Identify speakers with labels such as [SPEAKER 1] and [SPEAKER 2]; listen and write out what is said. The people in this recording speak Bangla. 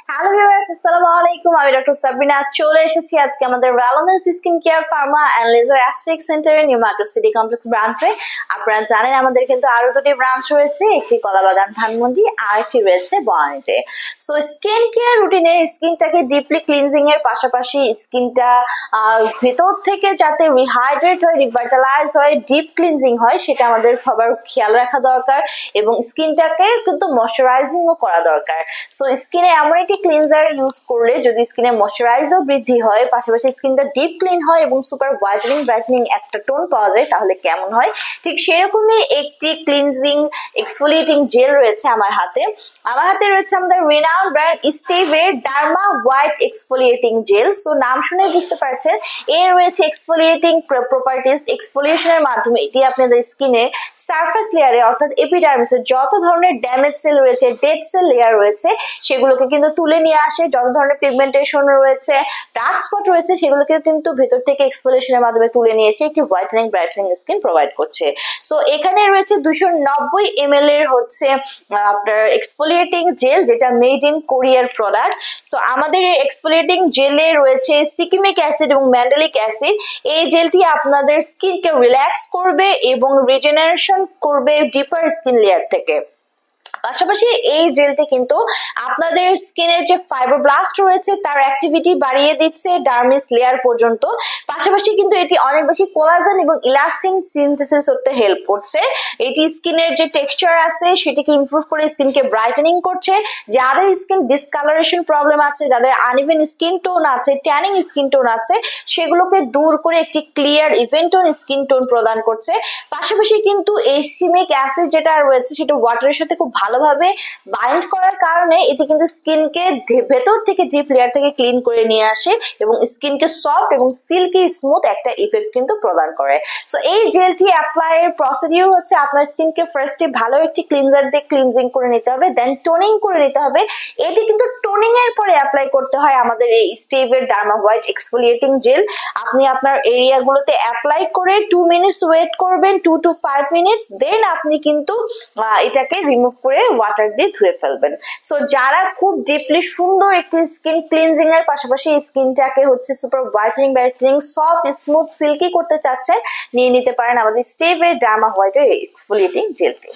[SPEAKER 1] হ্যালো ভিউয়ার্স, আসসালামু আলাইকুম। আমি ডক্টর সাবরিনা চলে এসেছি আজকে আমাদের relevance skin care pharma and laser aesthetic সেন্টারের নিউ মার্কেট সিটি কমপ্লেক্স ব্রাঞ্চে। আপনারা জানেন আমাদের কিন্তু আরো দুটি ব্রাঞ্চ রয়েছে, একটি কলাবাগান ধানমন্ডি আর একটি রয়েছে বনানীতে। সো স্কিন কেয়ার রুটিনে স্কিনটাকে ডিপলি ক্লিনজিং এর পাশাপাশি স্কিনটা ভিতর থেকে যাতে রিহাইড্রেট হয়, রিভাইটালাইজ হয়, ডিপ ক্লিনজিং হয় সেটা আমাদের সবার খেয়াল রাখা দরকার এবং স্কিনটাকে কিন্তু ময়শ্চারাইজিংও করা দরকার। সো স্কিনে এমন একটি ক্লিনজার ইউজ করলে যদি স্কিনে ময়শ্চারাইজও বৃদ্ধি হয়, পাশাপাশি স্কিনটা ডিপ ক্লিন হয় এবং সুপার ব্রাইটেনিং একটা টোন পাওয়া যায়, তাহলে কেমন হয় ঠিক সেরকমই একটি ক্লিনজিং এক্সফোলিয়েটিং জেল রয়েছে আমার হাতে। রয়েছে আমাদের রিনাউন্ড ব্র্যান্ড স্টেভের derma white exfoliating gel. So নাম শুনে বুঝতে পারছেন এর রয়েছে এক্সফোলিয়েটিং প্রপার্টিজ। এক্সফোলিয়েশনের মাধ্যমে এটি আপনাদের স্কিনের সারফেস লেয়ারে অর্থাৎ এপিডার্মিসে যত ধরনের ড্যামেজ সেল রয়েছে, ডেড সেল লেয়ার রয়েছে সেগুলোকে কিন্তু তুলে নিয়ে আসে। যত ধরনের পিগমেন্টেশন রয়েছে, ডার্ক স্পট রয়েছে সেগুলোকে কিন্তু ভেতর থেকে এক্সফোলিয়েশনের মাধ্যমে তুলে নিয়ে এসে একটি ব্রাইটেনিং স্কিন প্রোভাইড করছে। সো এখানে রয়েছে 290 ml এর হচ্ছে আপনার এক্সফোলিয়েটিং জেল, যেটা মেড ইন কোরিয়ার প্রোডাক্ট। সো আমাদের এই এক্সফোলিয়েটিং জেলে রয়েছে সিকিমিক অ্যাসিড এবং ম্যান্ডেলিক অ্যাসিড। এই জেলটি আপনাদের স্কিনকে রিল্যাক্স করবে এবং রিজেনারেশন করবে ডিপার স্কিন লেয়ার থেকে। পাশাপাশি এই জেলটি কিন্তু আপনাদের স্কিনের যে ফাইব্রোব্লাস্ট রয়েছে তার অ্যাক্টিভিটি বাড়িয়ে দিচ্ছে ডার্মিস লেয়ার পর্যন্ত। পাশাপাশি কিন্তু এটি অনেক বেশি কোলাজেন এবং ইলাস্টিন সিনথেসিস করতে হেল্প করছে। এটি স্কিনের যে টেক্সচার আছে সেটাকে ইমপ্রুভ করে স্কিনকে ব্রাইটেনিং করছে। যাদের স্কিন ডিসকালারেশন প্রবলেম আছে, যাদের আনইভেন স্কিন টোন আছে, ট্যানিং স্কিন টোন আছে, সেগুলোকে দূর করে একটি clear even tone skin tone প্রদান করছে। পাশাপাশি কিন্তু এসিমিক অ্যাসিড যেটা রয়েছে সেটা ওয়াটারের সাথে খুব ভালোভাবে বাইন্ড করার কারণে এটি কিন্তু স্কিনকে ভেতর থেকে ডিপ লেয়ার থেকে ক্লিন করে নিয়ে আসে এবং স্কিনকে সফট এবং সিল্কি স্মুথ একটা ইফেক্ট কিন্তু প্রদান করে। সো এই জেলটি অ্যাপ্লাই এর প্রসিডিউর হচ্ছে আপনার স্কিনকে ফার্স্টে ভালো একটি ক্লিনজার দিয়ে ক্লিনজিং করে নিতে হবে, দেন টোনিং করে নিতে হবে। এটি কিন্তু টোনিং এর পরে অ্যাপ্লাই করতে হয় আমাদের এই স্টেভের ডার্মা হোয়াইট এক্সফোলিয়েটিং জেল। আপনি আপনার এরিয়াগুলোতে অ্যাপ্লাই করে 2 মিনিটস ওয়েট করবেন, 2 to 5 মিনিটস, দেন আপনি কিন্তু এটাকে রিমুভ করে ওয়াটার দিয়ে ধুয়ে ফেলবেন। সো যারা খুব ডিপলি সুন্দর একটি স্কিন ক্লিনজিং এর পাশাপাশি স্কিনটাকে হচ্ছে super brightening soft smooth silky করতে চাচ্ছেন, নিয়ে নিতে পারেন আমাদের স্টেভের ডার্মা হোয়াইটের এক্সফোলিয়েটিং জেলটি।